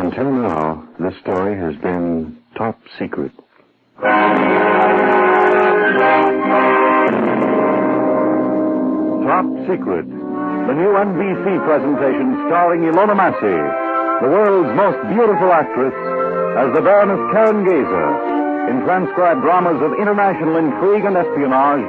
Until now, this story has been top secret. Top Secret, the new NBC presentation starring Ilona Massey, the world's most beautiful actress, as the Baroness Karen Gazer, in transcribed dramas of international intrigue and espionage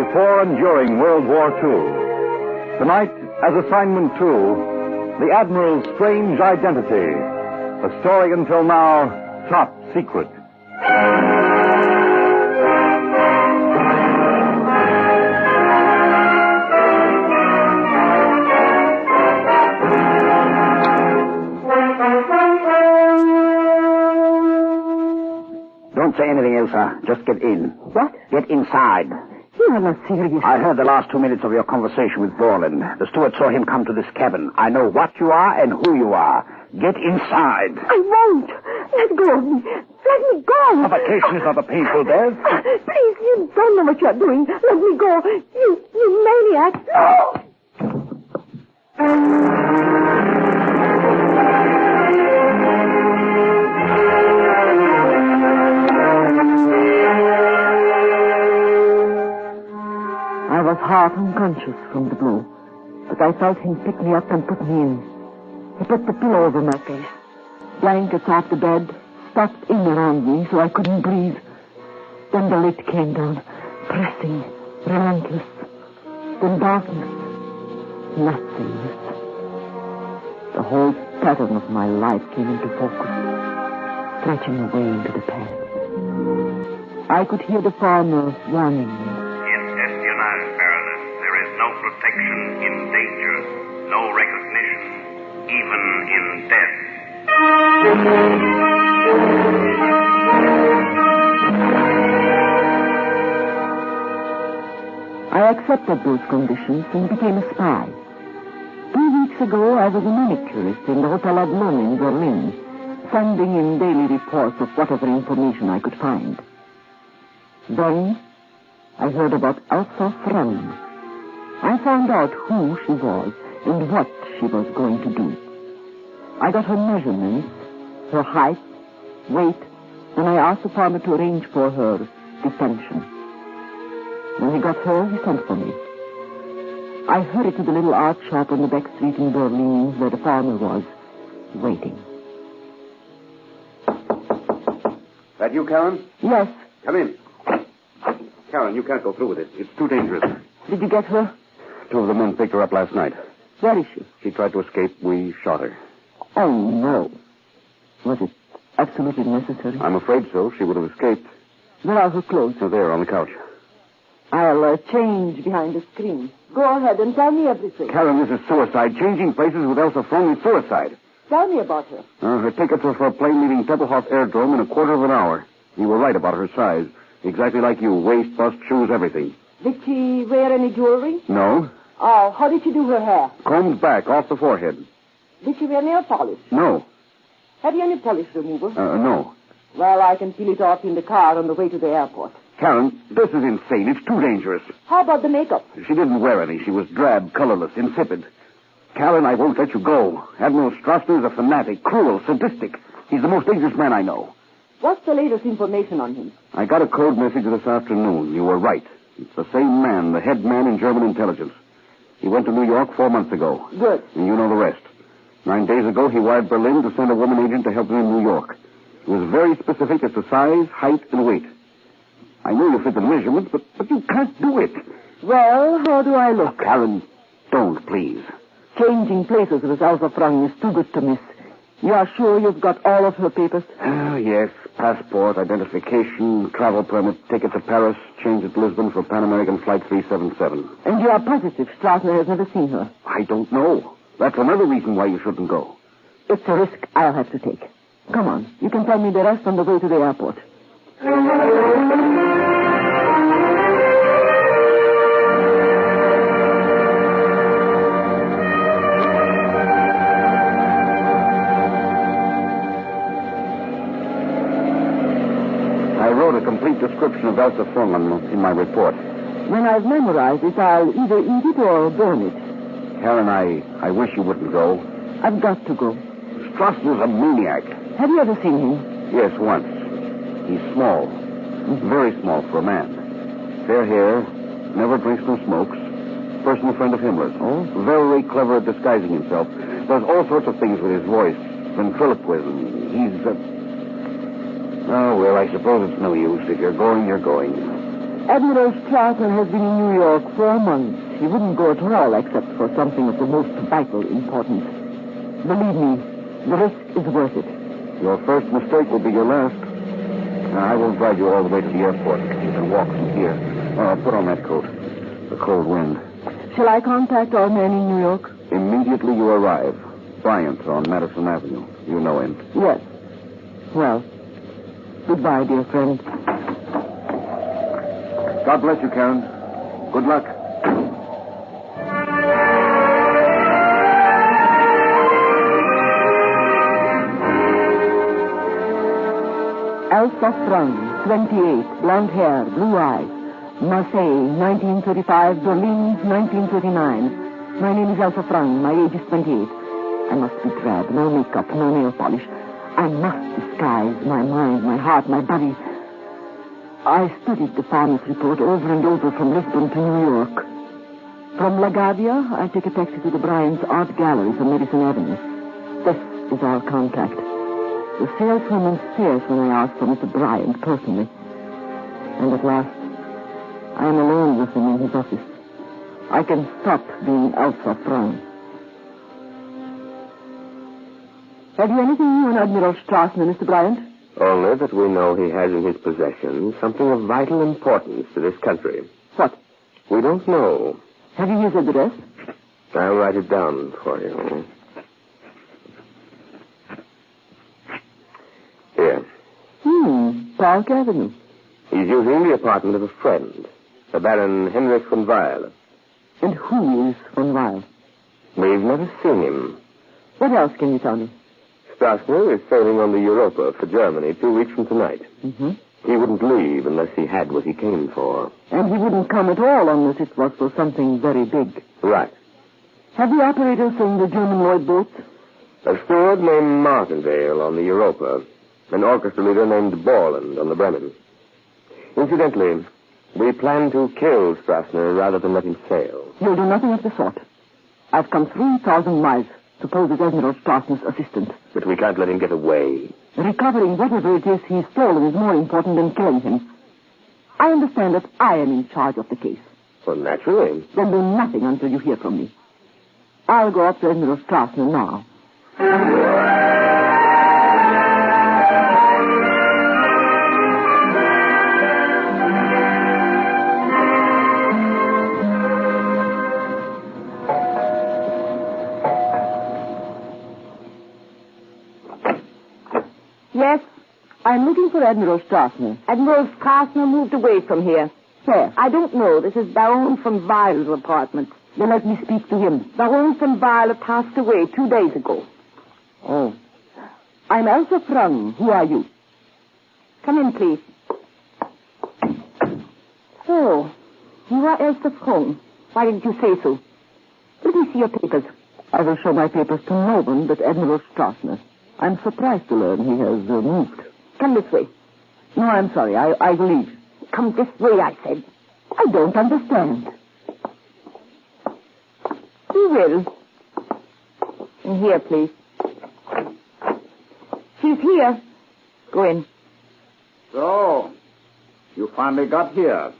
before and during World War II. Tonight, as Assignment 2, the Admiral's Strange Identity, a story until now top secret. Don't say anything else, sir. Just get in. What? Get inside. You are not serious. I heard the last 2 minutes of your conversation with Borland. The steward saw him come to this cabin. I know what you are and who you are. Get inside. I won't. Let go of me. Let me go. Suffocation is not a painful death. Please, you don't know what you're doing. Let me go. You maniac. No! I was half unconscious from the blow, but I felt him pick me up and put me in. He put the pillow over my face, blankets off the bed, stuffed in around me so I couldn't breathe. Then the lid came down, pressing, relentless. Then darkness, nothingness. The whole pattern of my life came into focus, stretching away into the past. I could hear the farmer warning me. Protection in danger, no recognition, even in death. I accepted those conditions and became a spy. 2 weeks ago, I was a manicurist in the Hotel Admiral in Berlin, sending in daily reports of whatever information I could find. Then, I heard about Elsa Frank. I found out who she was and what she was going to do. I got her measurements, her height, weight, and I asked the farmer to arrange for her detention. When he got her, he sent for me. I hurried to the little art shop on the back street in Berlin where the farmer was, waiting. That you, Karen? Yes. Come in. Karen, you can't go through with it. It's too dangerous. Did you get her? 2 of the men picked her up last night. Where is she? She tried to escape. We shot her. Oh, no. Was it absolutely necessary? I'm afraid so. She would have escaped. Where are her clothes? They're there on the couch. I'll change behind the screen. Go ahead and tell me everything. Karen, this is suicide. Changing places with Elsa Frank is suicide. Tell me about her. Her tickets were for a plane leaving Tempelhof Aerodrome in a quarter of an hour. You were right about her size. Exactly like you. Waist, bust, shoes, everything. Did she wear any jewelry? No. Oh, how did she do her hair? Combed back, off the forehead. Did she wear nail polish? No. Have you any polish remover? No. Well, I can peel it off in the car on the way to the airport. Karen, this is insane. It's too dangerous. How about the makeup? She didn't wear any. She was drab, colorless, insipid. Karen, I won't let you go. Admiral Strasser is a fanatic, cruel, sadistic. He's the most dangerous man I know. What's the latest information on him? I got a code message this afternoon. You were right. It's the same man, the head man in German intelligence. He went to New York 4 months ago. Good. And you know the rest. 9 days ago, he wired Berlin to send a woman agent to help him in New York. He was very specific as to size, height, and weight. I know you fit the measurements, but you can't do it. Well, how do I look? Karen, don't, please. Changing places with Elsa Frank is too good to miss. You are sure you've got all of her papers? Yes. Passport, identification, travel permit, ticket to Paris, change at Lisbon for Pan American Flight 377. And you are positive Strasser has never seen her? I don't know. That's another reason why you shouldn't go. It's a risk I'll have to take. Come on. You can tell me the rest on the way to the airport. I wrote a complete description of Elsa Frank in my report. When I've memorized it, I'll either eat it or burn it. Karen, I wish you wouldn't go. I've got to go. Strassner's a maniac. Have you ever seen him? Yes, once. He's small. Very small for a man. Fair hair, never drinks nor smokes. Personal friend of Himmler's. Oh? Very clever at disguising himself. Does all sorts of things with his voice. Ventriloquism. He's, Oh, well, I suppose it's no use. If you're going, you're going. Admiral Strassner has been in New York 4 months. He wouldn't go at all except for something of the most vital importance. Believe me, the risk is worth it. Your first mistake will be your last. Now, I won't drive you all the way to the airport. You can walk from here. Put on that coat. The cold wind. Shall I contact our man in New York? Immediately you arrive. Bryant on Madison Avenue. You know him. Yes. Well, goodbye, dear friend. God bless you, Karen. Good luck. Elsa Frank, 28, blonde hair, blue eyes. Marseille, 1935, Berlin, 1939. My name is Elsa Frank. My age is 28. I must be drab. No makeup, no nail polish. I must disguise my mind, my heart, my body. I studied the farmer's report over and over from Lisbon to New York. From LaGuardia, I take a taxi to the Bryant's Art Galleries on Madison Avenue. This is our contact. The saleswoman stares when I ask for Mr. Bryant personally. And at last, I am alone with him in his office. I can stop being Elsa Frank. Have you anything new on Admiral Strassner, Mr. Bryant? Only that we know he has in his possession something of vital importance to this country. What? We don't know. Have you his address? I'll write it down for you. Here. Park Avenue. He's using the apartment of a friend, the Baron Henrik von Weil. And who is von Weil? We've never seen him. What else can you tell me? Strassner is sailing on the Europa for Germany 2 weeks from tonight. Mm-hmm. He wouldn't leave unless he had what he came for. And he wouldn't come at all unless it was for something very big. Right. Have the operators seen the German Lloyd boats? A steward named Martindale on the Europa. An orchestra leader named Borland on the Bremen. Incidentally, we plan to kill Strassner rather than let him sail. You'll do nothing of the sort. I've come 3,000 miles to pose as Admiral Strassner's assistant. But we can't let him get away. Recovering whatever it is he's stolen is more important than killing him. I understand that I am in charge of the case. Well, naturally. Then do nothing until you hear from me. I'll go up to Admiral Strassner now. Yes, I'm looking for Admiral Strassner. Admiral Strassner moved away from here. Where? I don't know. This is Baron von Weil's apartment. Then let me speak to him. Baron von Weil passed away 2 days ago. Oh. I'm Elsa Frank. Who are you? Come in, please. So, you are Elsa Frank. Why didn't you say so? Let me see your papers. I will show my papers to no one but Admiral Strassner. I'm surprised to learn he has moved. Come this way. No, I'm sorry. I will leave. Come this way, I said. I don't understand. You will. In here, please. She's here. Go in. So, you finally got here.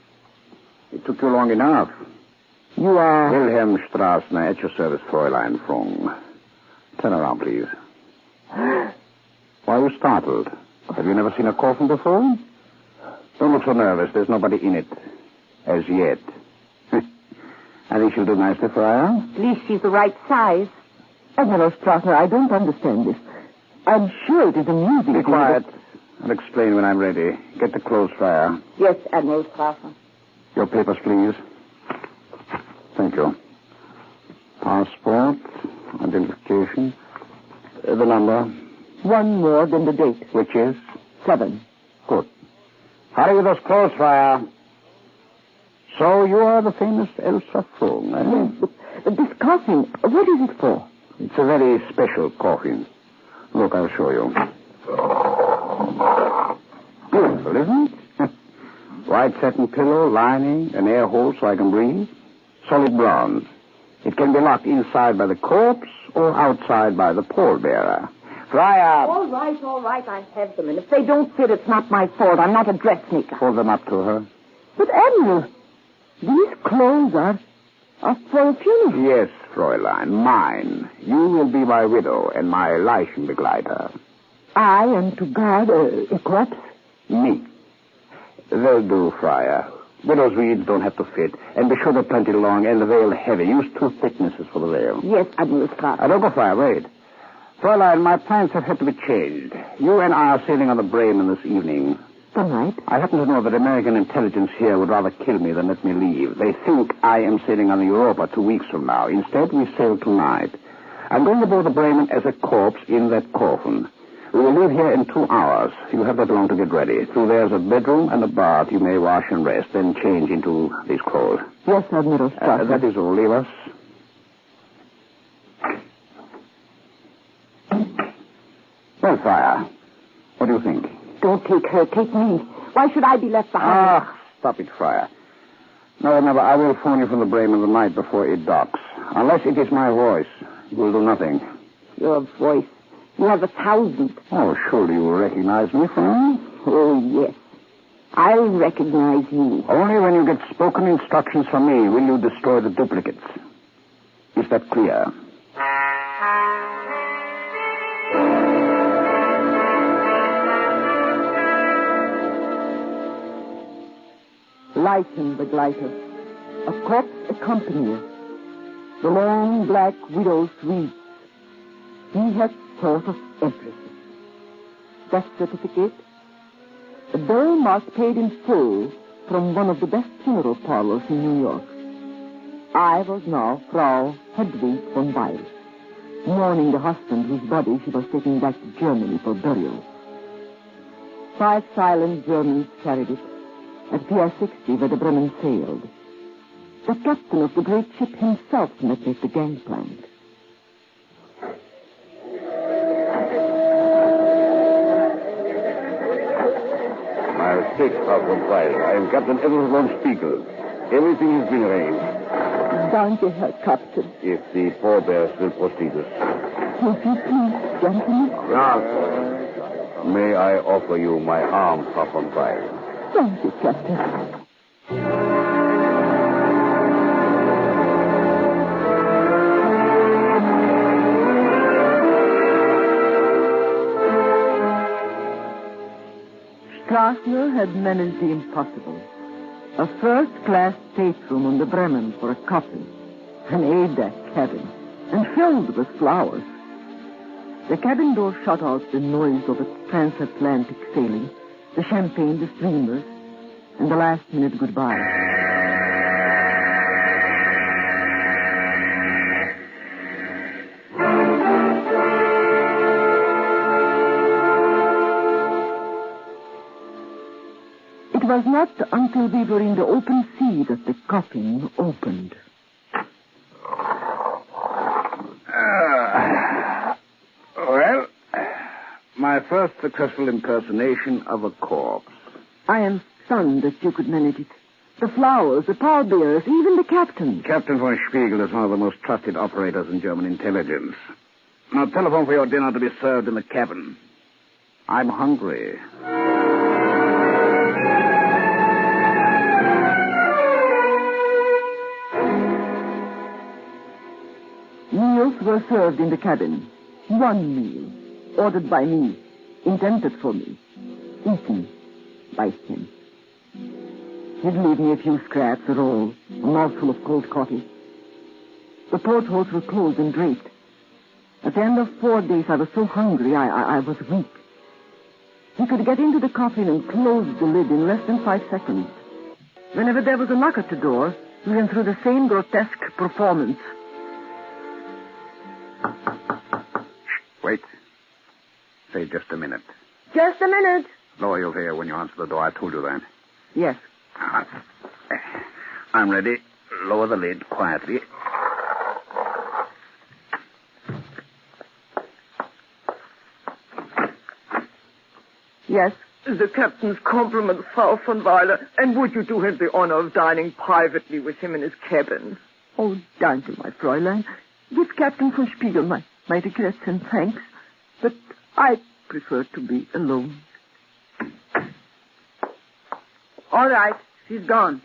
It took you long enough. You are... Wilhelm Strassner, at your service, Fräulein Frank. Turn around, please. Why are you startled? Have you never seen a coffin before? Don't look so nervous. There's nobody in it. As yet. I think she'll do nicely for her. At least she's the right size. Admiral Strassner, I don't understand this. I'm sure it is amusing. Be quiet. I'll explain when I'm ready. Get the clothes fryer. Yes, Admiral Strassner. Your papers, please. Thank you. Passport, identification, the number. One more than the date. Which is? 7. Good. Hurry with those clothes, fryer. So you are the famous Elsa Frank, eh? Yes, but this coffin, what is it for? It's a very special coffin. Look, I'll show you. Beautiful, isn't it? White satin pillow, lining, an air hole so I can breathe. Solid bronze. It can be locked inside by the corpse or outside by the pallbearer. Dry up. All right, I have them. And if they don't fit, it's not my fault. I'm not a dressmaker. Hold them up to her. But, Admiral, these clothes are for a funeral. Yes, Fräulein, mine. You will be my widow and my Leichenbegleiter. I am to guard a corpse? Me. They'll do, Friar. Widow's weeds don't have to fit. And be sure they're plenty long and the veil heavy. Use 2 thicknesses for the veil. Yes, Admiral Scott. Don't go far. Wait. Fräulein, my plans have had to be changed. You and I are sailing on the Bremen this evening. Tonight? I happen to know that American intelligence here would rather kill me than let me leave. They think I am sailing on the Europa 2 weeks from now. Instead, we sail tonight. I'm going to board the Bremen as a corpse in that coffin. We will leave here in 2 hours. You'll have that long to get ready. Through there's a bedroom and a bath. You may wash and rest, then change into these clothes. Yes, Admiral Scott. That is all. Leave us. Well, Friar, what do you think? Don't take her. Take me. Why should I be left behind? Stop it, Friar. Now, remember, I will phone you from the Bremen the night before it docks. Unless it is my voice, you will do nothing. Your voice. You have 1,000. Oh, surely you will recognize me, friend? Oh, yes. I'll recognize you. Only when you get spoken instructions from me will you destroy the duplicates. Is that clear? Leichenbegleiter, a corpse accompanier, the long black widow's wreath. He has thought of everything. Death certificate, a bill marked paid in full from one of the best funeral parlors in New York. I was now Frau Hedwig von Weil, mourning the husband whose body she was taking back to Germany for burial. 5 silent Germans carried it at Pier 60 where the Bremen sailed. The captain of the great ship himself met me at the gangplank. My mistake, Frau von Weil. I am Captain Admiral von Spiegel. Everything has been arranged. Danke, Herr Captain. If the pallbearers will proceed us. Would you please, gentlemen? Yes. May I offer you my arm, Frau von Weil? Thank you, Captain. Strassner had managed the impossible. A first-class stateroom on the Bremen for a coffin, an A-deck cabin, and filled with flowers. The cabin door shut out the noise of its transatlantic sailing, the champagne, the streamers, and the last-minute goodbye. It was not until we were in the open sea that the coffin opened. Well, my first successful impersonation of a corpse. I am stunned that you could manage it. The flowers, the pallbearers, even the captain. Captain von Spiegel is one of the most trusted operators in German intelligence. Now telephone for your dinner to be served in the cabin. I'm hungry. Meals were served in the cabin. One meal, ordered by me, intended for me, eaten by him. He'd leave me a few scraps, a roll, a mouthful of cold coffee. The portholes were closed and draped. At the end of 4 days, I was so hungry, I was weak. He could get into the coffin and close the lid in less than 5 seconds. Whenever there was a knock at the door, he went through the same grotesque performance. Wait. Say just a minute. Just a minute. Lower your hair when you answer the door. I told you that. Yes. I'm ready. Lower the lid quietly. Yes? The captain's compliments, Frau von Weiler. And would you do him the honor of dining privately with him in his cabin? Oh, danke, my Fräulein. Give Captain von Spiegel my regrets and thanks. But I prefer to be alone. All right. She's gone.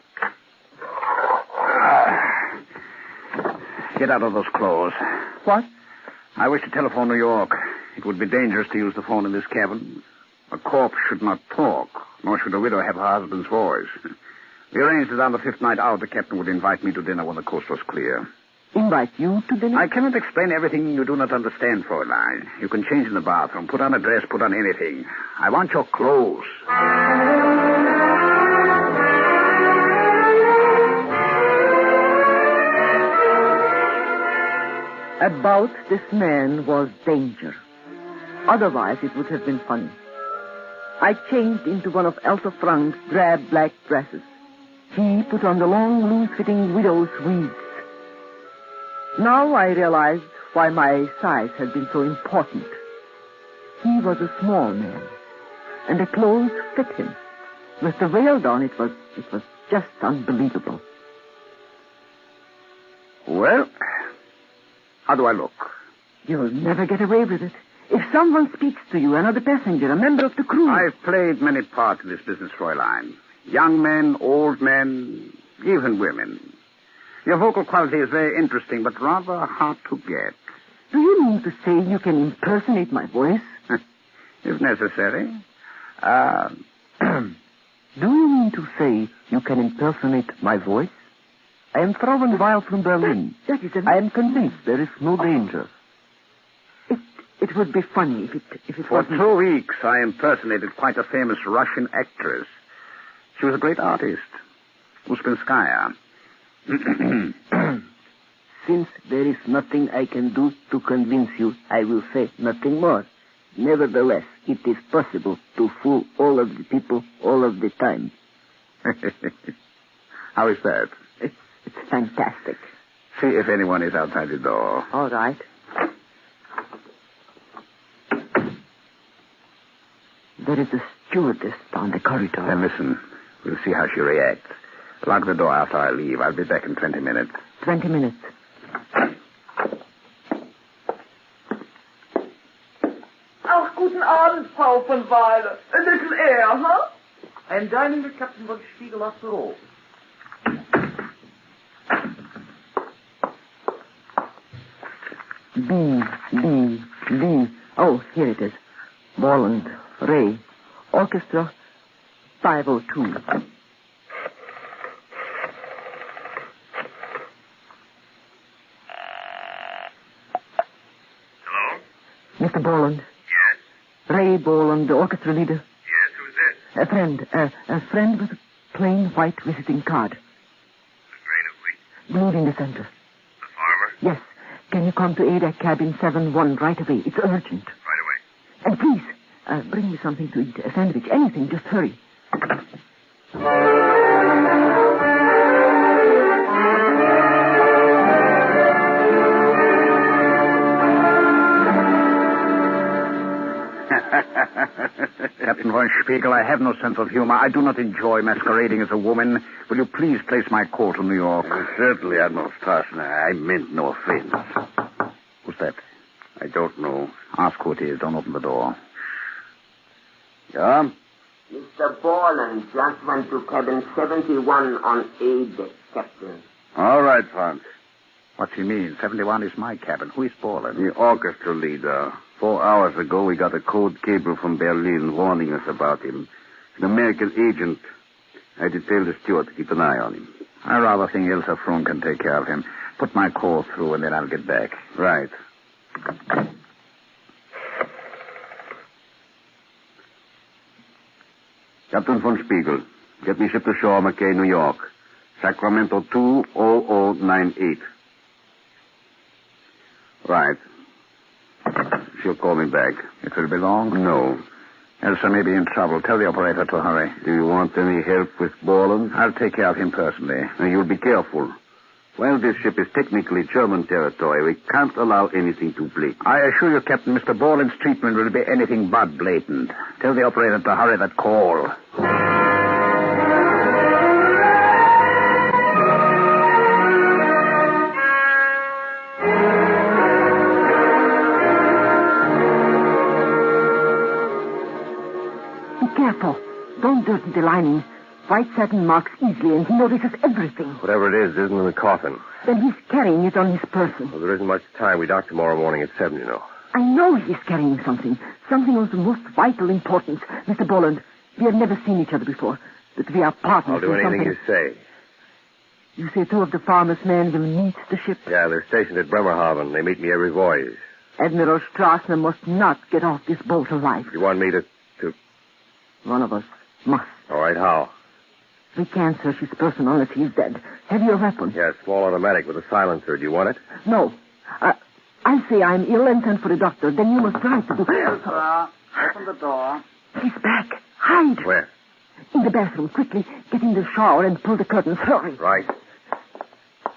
Get out of those clothes. What? I wish to telephone New York. It would be dangerous to use the phone in this cabin. A corpse should not talk, nor should a widow have her husband's voice. We arranged that on the fifth night out, the captain would invite me to dinner when the coast was clear. Invite you to dinner? I cannot explain everything you do not understand, Fräulein. You can change in the bathroom, put on a dress, put on anything. I want your clothes. About this man was danger. Otherwise, it would have been funny. I changed into one of Elsa Frank's drab black dresses. He put on the long, loose-fitting widow's weeds. Now I realized why my size had been so important. He was a small man, and the clothes fit him. With the veil down, it was just unbelievable. Well, how do I look? You'll never get away with it. If someone speaks to you, another passenger, a member of the crew... I've played many parts in this business, Fräulein. Young men, old men, even women. Your vocal quality is very interesting, but rather hard to get. Do you mean to say you can impersonate my voice? If necessary. Do you mean to say you can impersonate my voice? I am Frau von Weil from Berlin. I am convinced there is no danger. It would be funny if it For wasn't... 2 weeks, I impersonated quite a famous Russian actress. She was a great artist. Uspensky. Since there is nothing I can do to convince you, I will say nothing more. Nevertheless, it is possible to fool all of the people all of the time. How is that? It's fantastic. See if anyone is outside the door. All right. There is a stewardess down the corridor. Then listen. We'll see how she reacts. Lock the door after I leave. I'll be back in 20 minutes. 20 minutes. Ach, guten Abend, Frau von Weiler. A little air, huh? I am dining with Captain von Spiegel after all. B. Oh, here it is. Borland, Ray, Orchestra 502. Hello? Mr. Borland. Yes? Ray Borland, the orchestra leader. Yes, who's this? A friend with a plain white visiting card. The grain of wheat? Glued in the center. The farmer? Yes. Can you come to Ada cabin 7-1 right away? It's urgent. Right away. And please, bring me something to eat. A sandwich, anything. Just hurry. Captain von Spiegel, I have no sense of humor. I do not enjoy masquerading as a woman. Will you please place my call to New York? Certainly, Admiral Strassner. I meant no offense. Who's that? I don't know. Ask who it is. Don't open the door. Yeah? Mr. Borland just went to cabin 71 on A deck, Captain. All right, Franz. What's he mean? 71 is my cabin. Who is Borland? The orchestra leader. 4 hours ago, we got a code cable from Berlin warning us about him. An American agent. I detailed the steward to keep an eye on him. I rather think Ilsa Frunk can take care of him. Put my call through, and then I'll get back. Right. Captain von Spiegel, get me ship to shore, McKay, New York. Sacramento 20098. Right. She'll call me back. It will be long? No. Elsa may be in trouble. Tell the operator to hurry. Do you want any help with Borland? I'll take care of him personally. Now, you'll be careful. While this ship is technically German territory, we can't allow anything too blatant. I assure you, Captain, Mr. Borland's treatment will be anything but blatant. Tell the operator to hurry that call. Be careful. Don't dirty the lining. White satin marks easily, and he notices everything. Whatever it is isn't in the coffin. Then he's carrying it on his person. Well, there isn't much time. We dock tomorrow morning at 7, you know. I know he's carrying something. Something of the most vital importance. Mr. Boland, we have never seen each other before. But we are partners. I'll do anything you say. You say two of the farmer's men will meet the ship? Yeah, they're stationed at Bremerhaven. They meet me every voyage. Admiral Strassner must not get off this boat alive. You want me to... One of us must. All right, how? We can't search his person unless he's dead. Have you a weapon? Yeah, small automatic with a silencer. Do you want it? No. I'll say I'm ill and send for a doctor. Then you must try to do... Elsa, open the door. He's back. Hide. Where? In the bathroom. Quickly. Get in the shower and pull the curtains. Hurry. Right.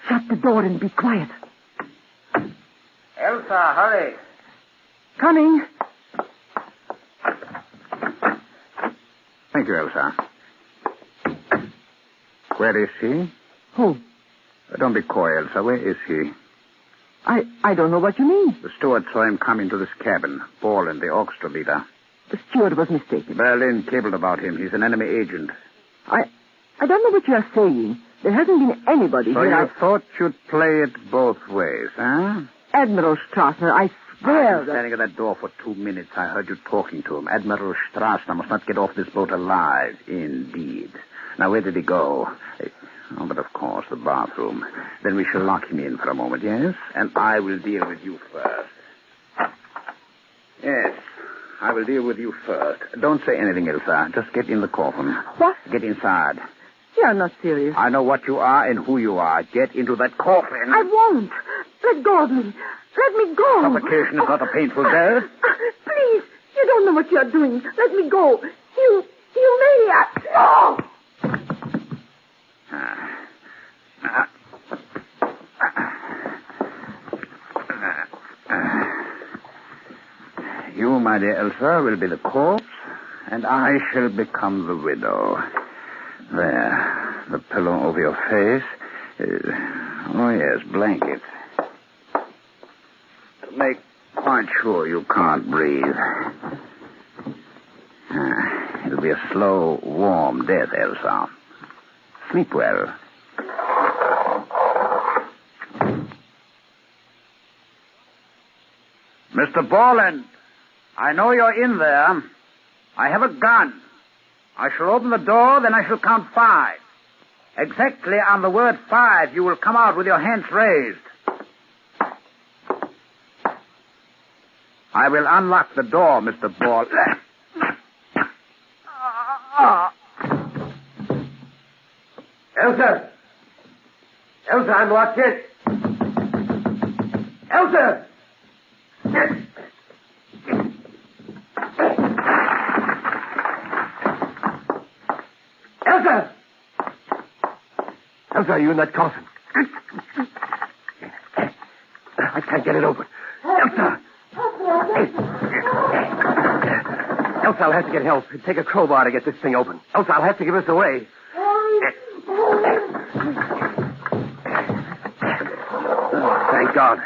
Shut the door and be quiet. Elsa, hurry. Coming. Thank you, Elsa. Where is he? Who? Don't be coy, Elsa. Where is he? I don't know what you mean. The steward saw him come into this cabin. Borland, the orchestra leader. The steward was mistaken. Berlin cabled about him. He's an enemy agent. I don't know what you are saying. There hasn't been anybody So here. you thought you'd play it both ways, huh? Admiral Strassner, I swear I've been standing at that door for 2 minutes. I heard you talking to him. Admiral Strassner must not get off this boat alive. Indeed. Now, where did he go? Oh, but of course, the bathroom. Then we shall lock him in for a moment, yes? And I will deal with you first. Yes, I will deal with you first. Don't say anything, Elsa. Just get in the coffin. What? Get inside. You're not serious. I know what you are and who you are. Get into that coffin. I won't. Let go of me. Let me go. Suffocation is not a painful death. Please. You don't know what you're doing. Let me go. You maniac. No. You, my dear Elsa, will be the corpse, and I shall become the widow. There, the pillow over your face. Oh, yes, blanket. To make quite sure you can't breathe. It'll be a slow, warm death, Elsa. Sleep well. Mr. Borland, I know you're in there. I have a gun. I shall open the door, then I shall count 5. Exactly on the word 5, you will come out with your hands raised. I will unlock the door, Mr. Borland. Elsa! Elsa, I'm locked in. Elsa! Elsa! Elsa, are you in that coffin? I can't get it open. Elsa! Elsa, I'll have to get help. It'd take a crowbar to get this thing open. Elsa, I'll have to give us away. Oh, thank God.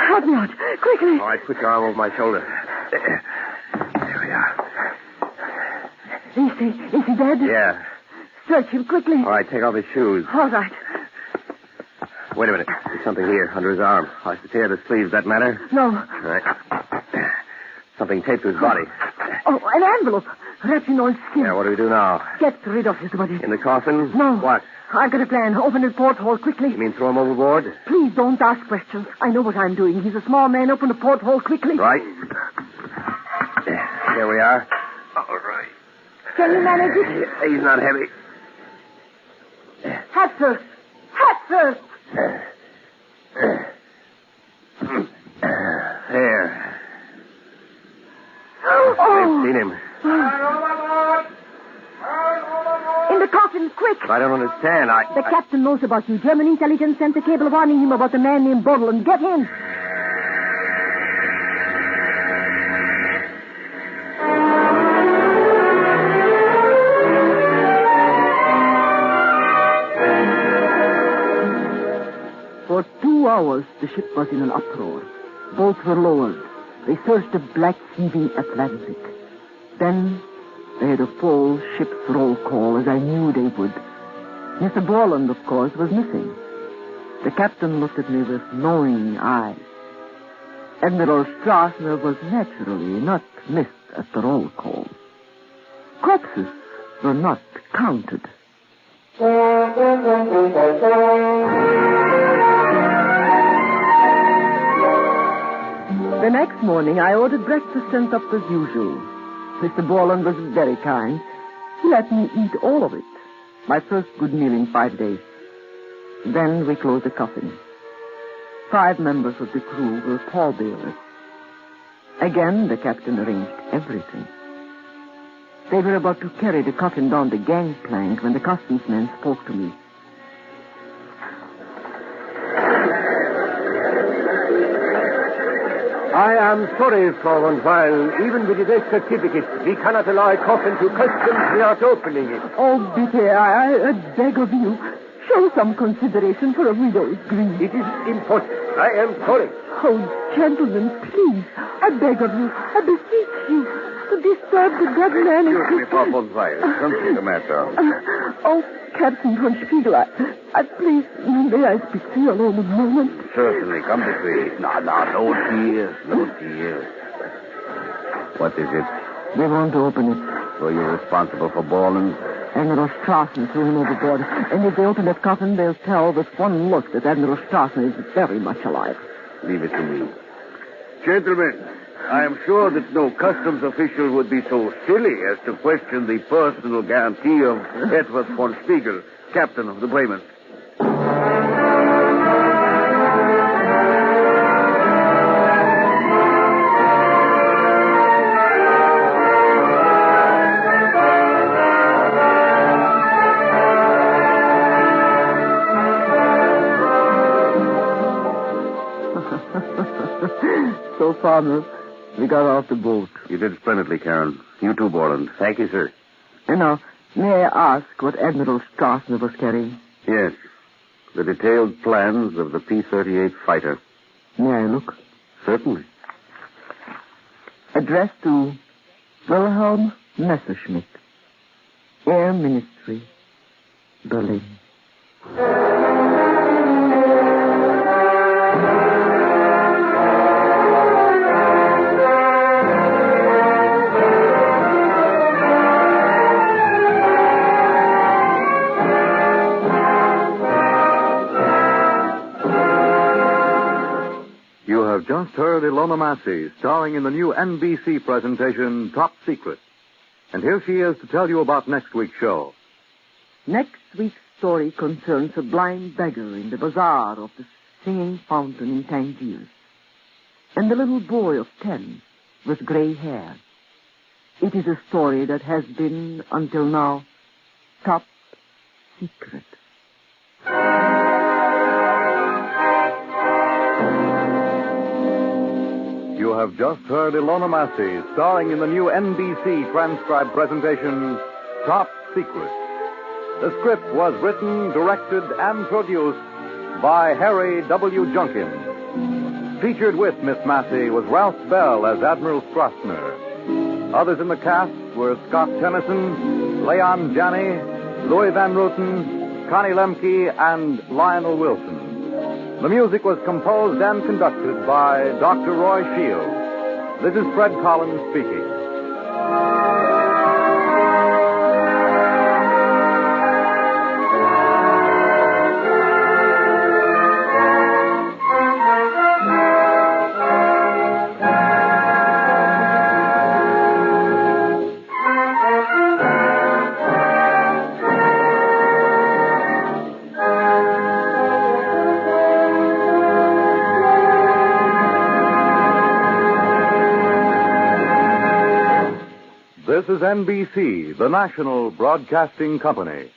Help me out. Quickly. All right, put your arm over my shoulder. There we are. Is he dead? Yeah. Search him quickly. All right, take off his shoes. All right. Wait a minute. There's something here under his arm. I have to tear the sleeves. That matter? No. All right. Something taped to his body. Oh, an envelope. Wrapped in old skin. Yeah, what do we do now? Get rid of his body. In the coffin? No. What? I've got a plan. Open the porthole quickly. You mean throw him overboard? Please don't ask questions. I know what I'm doing. He's a small man. Open the porthole quickly. Right. There we are. All right. Can you manage it? He's not heavy. Hat first. Hat first. There. Oh. They've seen him. In the coffin, quick. I don't understand. The captain knows about you. German intelligence sent a cable warning him about a man named Borland. Get him. For 2 hours, the ship was in an uproar. Boats were lowered. They searched the black, heaving Atlantic. Then they had a full ship's roll call, as I knew they would. Mr. Borland, of course, was missing. The captain looked at me with knowing eyes. Admiral Strassner was naturally not missed at the roll call. Corpses were not counted. The next morning, I ordered breakfast sent up as usual. Mr. Borland was very kind. He let me eat all of it. My first good meal in 5 days. Then we closed the coffin. 5 members of the crew were pallbearers. Again, the captain arranged everything. They were about to carry the coffin down the gangplank when the customs man spoke to me. I am sorry, Frau von Weil. Even with the death certificate, we cannot allow a coffin to customs without opening it. Oh, bitte, I beg of you. Show some consideration for a widow's grief. It is impossible. I am sorry. Oh, gentlemen, please. I beg of you. I beseech you to disturb the dead man in Excuse me, Frau von Weil. Something the matter. Oh, Captain von Spiegel, I please, may I speak to you alone a moment? Certainly. Come this way. No tears. No tears. What is it? They want to open it. Were you responsible for Borland? Admiral Strassner threw him overboard. And if they open that coffin, they'll tell with one look that Admiral Strassner is very much alive. Leave it to me. Gentlemen, I am sure that no customs official would be so silly as to question the personal guarantee of Edward von Spiegel, captain of the Bremen. So, Father, we got off the boat. You did splendidly, Karen. You too, Borland. Thank you, sir. And now, may I ask what Admiral Strassner was carrying? Yes. The detailed plans of the P-38 fighter. May I look? Certainly. Addressed to Wilhelm Messerschmitt, Air Ministry, Berlin. Just heard Ilona Massey, starring in the new NBC presentation, Top Secret. And here she is to tell you about next week's show. Next week's story concerns a blind beggar in the bazaar of the Singing Fountain in Tangiers, and a little boy of 10 with gray hair. It is a story that has been, until now, top secret. You have just heard Ilona Massey, starring in the new NBC transcribed presentation, Top Secret. The script was written, directed, and produced by Harry W. Junkin. Featured with Miss Massey was Ralph Bell as Admiral Strassner. Others in the cast were Scott Tennyson, Leon Janney, Louis Van Rooten, Connie Lemke, and Lionel Wilson. The music was composed and conducted by Dr. Roy Shields. This is Fred Collins speaking. This is NBC, the national broadcasting company.